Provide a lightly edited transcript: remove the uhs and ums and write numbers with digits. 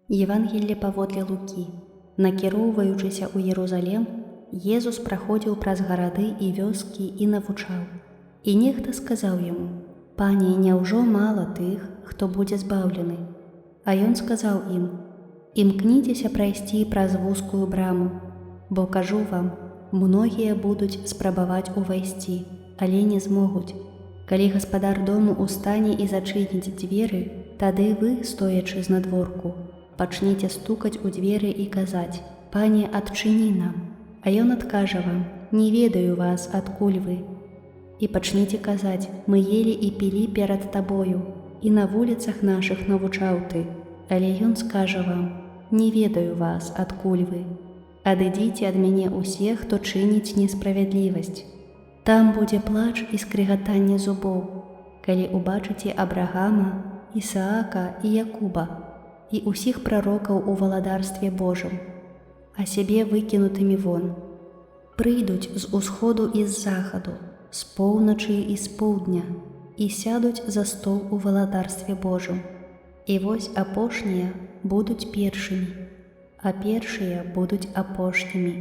Євангелле паводле Лукі. Накіроўваючыся ў Єрузалем, Езус праходзіў праз гарады і вёскі і навучаў. І нехта сказаў яму: «Пане, няўжо мала тых, хто будзе збаўлены?» А ён сказаў ім: «Імкніцеся прайсці праз вузкую браму, бо кажу вам, многія будуць спрабаваць увайсці, але не змогуць. Калі гаспадар дому устане і зачыніць дзверы, тады вы, стоячы знадворку, пачніце стукаць у дзверы і казаць: «Пане, адчыні нам». А ён адкажа вам: «Не ведаю вас, адкуль вы». І пачніце казаць: «Мы елі і пілі перад табою, і на вуліцах нашых навучаў ты». Але ён скажа вам: «Не ведаю вас, адкуль вы. Адыдзіце ад мяне ўсе, хто чыніць несправядлівасць». Там будзе плач і скрыгатанне зубоў, калі убачыце Абрагама, Ісаака і Якуба і ўсіх прарокаў у валадарстве Божым, а сябе выкінутымі вон. Прыйдуць з усходу і з захаду, з поўначы і з поўдня, і сядуць за стол у валадарстве Божым. І вось апошнія будуць першымі, а першыя будуць апошнімі.